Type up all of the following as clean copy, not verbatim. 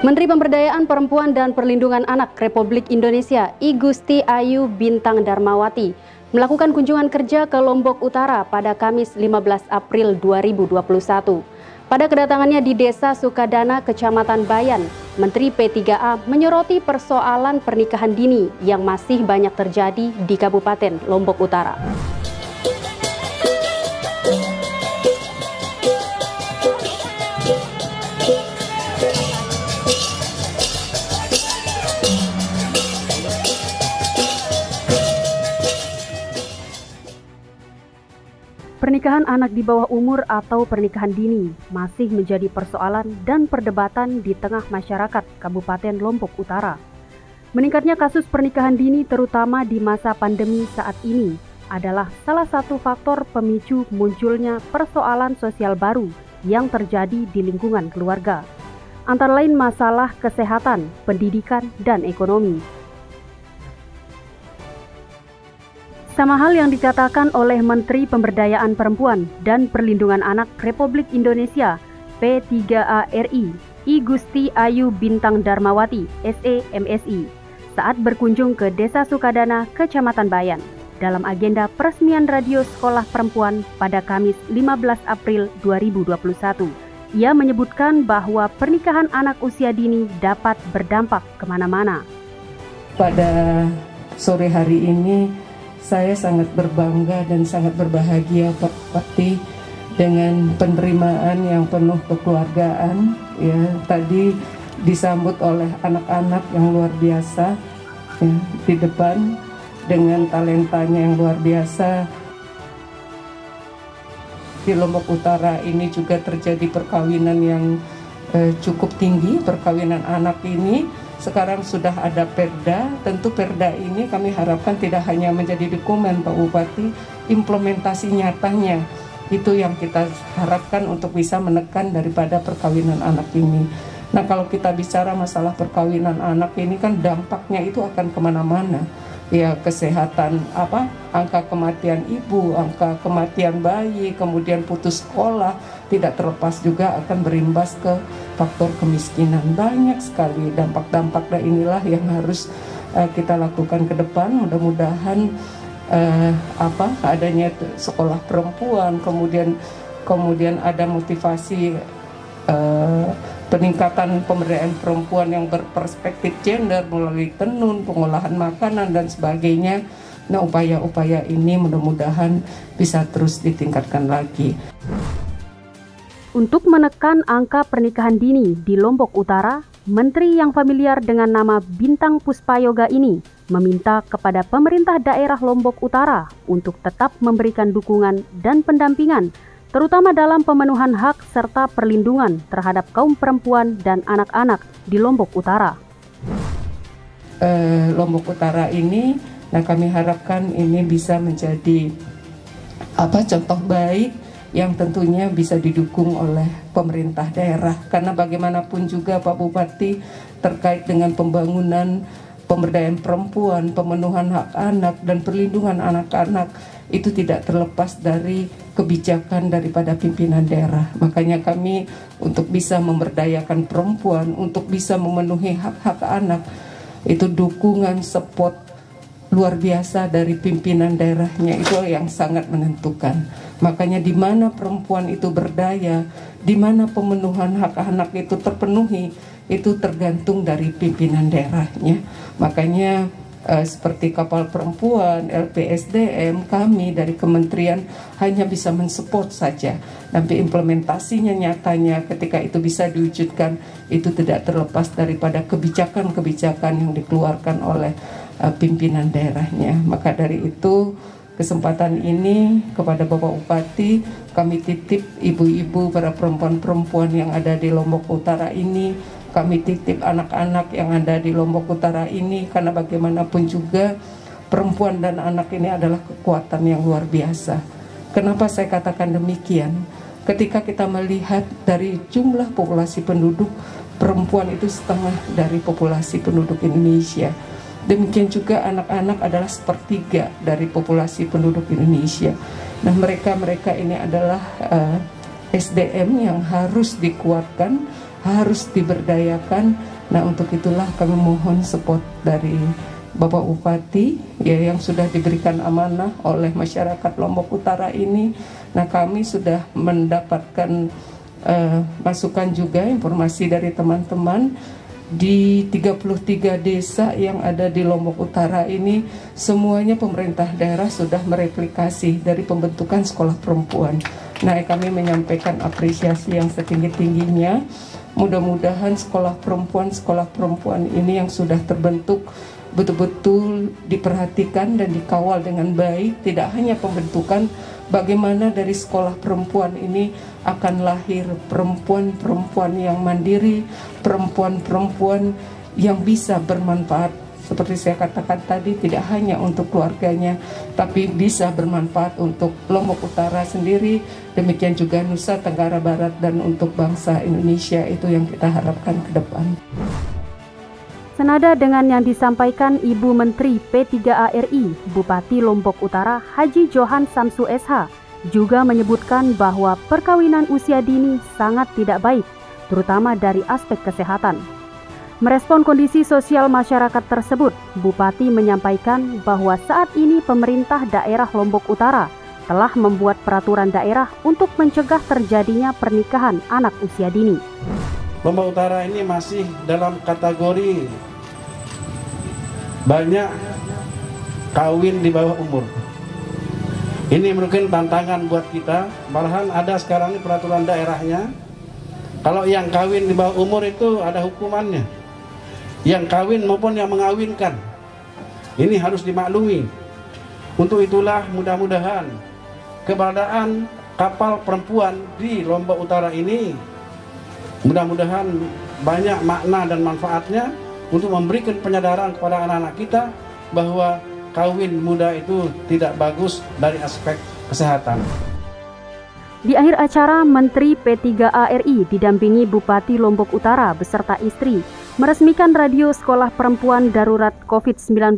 Menteri Pemberdayaan Perempuan dan Perlindungan Anak Republik Indonesia, I Gusti Ayu Bintang Darmawati, melakukan kunjungan kerja ke Lombok Utara pada Kamis 15 April 2021. Pada kedatangannya di Desa Sukadana, Kecamatan Bayan, Menteri P3A menyoroti persoalan pernikahan dini yang masih banyak terjadi di Kabupaten Lombok Utara. Pernikahan anak di bawah umur atau pernikahan dini masih menjadi persoalan dan perdebatan di tengah masyarakat Kabupaten Lombok Utara. Meningkatnya kasus pernikahan dini terutama di masa pandemi saat ini adalah salah satu faktor pemicu munculnya persoalan sosial baru yang terjadi di lingkungan keluarga, antara lain masalah kesehatan, pendidikan, dan ekonomi. Sama hal yang dikatakan oleh Menteri Pemberdayaan Perempuan dan Perlindungan Anak Republik Indonesia P3A RI, I Gusti Ayu Bintang Darmawati, SE MSI, saat berkunjung ke Desa Sukadana, Kecamatan Bayan, dalam agenda peresmian Radio Sekolah Perempuan pada Kamis 15 April 2021. Ia menyebutkan bahwa pernikahan anak usia dini dapat berdampak kemana-mana. Pada sore hari ini, saya sangat berbangga dan sangat berbahagia Pak Bupati dengan penerimaan yang penuh kekeluargaan. Ya, tadi disambut oleh anak-anak yang luar biasa ya, di depan dengan talentanya yang luar biasa. Di Lombok Utara ini juga terjadi perkawinan yang cukup tinggi, perkawinan anak ini. Sekarang sudah ada perda, tentu perda ini kami harapkan tidak hanya menjadi dokumen Pak Bupati, implementasi nyatanya itu yang kita harapkan untuk bisa menekan daripada perkawinan anak ini. Nah, kalau kita bicara masalah perkawinan anak ini kan dampaknya itu akan kemana-mana. Ya, kesehatan, angka kematian ibu, angka kematian bayi, kemudian putus sekolah, tidak terlepas juga akan berimbas ke faktor kemiskinan. Banyak sekali dampak-dampak, dan inilah yang harus kita lakukan ke depan. Mudah-mudahan adanya sekolah perempuan, kemudian ada motivasi peningkatan pemberdayaan perempuan yang berperspektif gender melalui tenun, pengolahan makanan, dan sebagainya. Nah, upaya-upaya ini mudah-mudahan bisa terus ditingkatkan lagi. Untuk menekan angka pernikahan dini di Lombok Utara, Menteri yang familiar dengan nama Bintang Puspayoga ini meminta kepada pemerintah daerah Lombok Utara untuk tetap memberikan dukungan dan pendampingan terutama dalam pemenuhan hak serta perlindungan terhadap kaum perempuan dan anak-anak di Lombok Utara. Lombok Utara ini, nah kami harapkan ini bisa menjadi contoh baik yang tentunya bisa didukung oleh pemerintah daerah. Karena bagaimanapun juga Pak Bupati terkait dengan pembangunan pemberdayaan perempuan, pemenuhan hak anak, dan perlindungan anak-anak itu tidak terlepas dari kebijakan daripada pimpinan daerah. Makanya kami untuk bisa memberdayakan perempuan, untuk bisa memenuhi hak-hak anak, itu dukungan support luar biasa dari pimpinan daerahnya itu yang sangat menentukan. Makanya di mana perempuan itu berdaya, di mana pemenuhan hak anak itu terpenuhi, itu tergantung dari pimpinan daerahnya. Makanya seperti kapal perempuan, LPSDM, kami dari kementerian hanya bisa mensupport saja. Tapi implementasinya nyatanya ketika itu bisa diwujudkan, itu tidak terlepas daripada kebijakan-kebijakan yang dikeluarkan oleh pimpinan daerahnya. Maka dari itu kesempatan ini kepada Bapak Bupati, kami titip ibu-ibu, para perempuan-perempuan yang ada di Lombok Utara ini, kami titip anak-anak yang ada di Lombok Utara ini, karena bagaimanapun juga perempuan dan anak ini adalah kekuatan yang luar biasa. Kenapa saya katakan demikian? Ketika kita melihat dari jumlah populasi penduduk, perempuan itu setengah dari populasi penduduk Indonesia. Demikian juga anak-anak adalah sepertiga dari populasi penduduk Indonesia. Nah, mereka ini adalah SDM yang harus dikuatkan, harus diberdayakan, Nah, untuk itulah kami mohon support dari Bapak Bupati ya, yang sudah diberikan amanah oleh masyarakat Lombok Utara ini. Nah, kami sudah mendapatkan masukan juga, informasi dari teman-teman di 33 desa yang ada di Lombok Utara ini. Semuanya pemerintah daerah sudah mereplikasi dari pembentukan sekolah perempuan. Nah, kami menyampaikan apresiasi yang setinggi-tingginya. Mudah-mudahan sekolah perempuan ini yang sudah terbentuk betul-betul diperhatikan dan dikawal dengan baik. Tidak hanya pembentukan, bagaimana dari sekolah perempuan ini akan lahir perempuan-perempuan yang mandiri, perempuan-perempuan yang bisa bermanfaat. Seperti saya katakan tadi, tidak hanya untuk keluarganya, tapi bisa bermanfaat untuk Lombok Utara sendiri, demikian juga Nusa Tenggara Barat, dan untuk bangsa Indonesia. Itu yang kita harapkan ke depan. Senada dengan yang disampaikan Ibu Menteri P3A-RI, Bupati Lombok Utara Haji Johan Samsu SH juga menyebutkan bahwa perkawinan usia dini sangat tidak baik, terutama dari aspek kesehatan. Merespon kondisi sosial masyarakat tersebut, Bupati menyampaikan bahwa saat ini pemerintah daerah Lombok Utara telah membuat peraturan daerah untuk mencegah terjadinya pernikahan anak usia dini. Lombok Utara ini masih dalam kategori banyak kawin di bawah umur. Ini mungkin tantangan buat kita. Malahan ada sekarang ini peraturan daerahnya, kalau yang kawin di bawah umur itu ada hukumannya. Yang kawin maupun yang mengawinkan, ini harus dimaklumi. Untuk itulah mudah-mudahan keberadaan kapal perempuan di Lombok Utara ini mudah-mudahan banyak makna dan manfaatnya untuk memberikan penyadaran kepada anak-anak kita bahwa kawin muda itu tidak bagus dari aspek kesehatan. Di akhir acara, Menteri P3A-RI didampingi Bupati Lombok Utara beserta istri meresmikan radio sekolah perempuan darurat COVID-19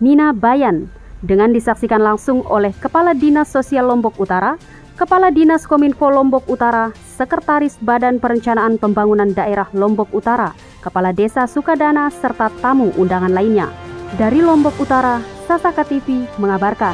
Nina Bayan dengan disaksikan langsung oleh Kepala Dinas Sosial Lombok Utara, Kepala Dinas Kominfo Lombok Utara, Sekretaris Badan Perencanaan Pembangunan Daerah Lombok Utara, Kepala Desa Sukadana, serta tamu undangan lainnya. Dari Lombok Utara, Sasaka TV mengabarkan.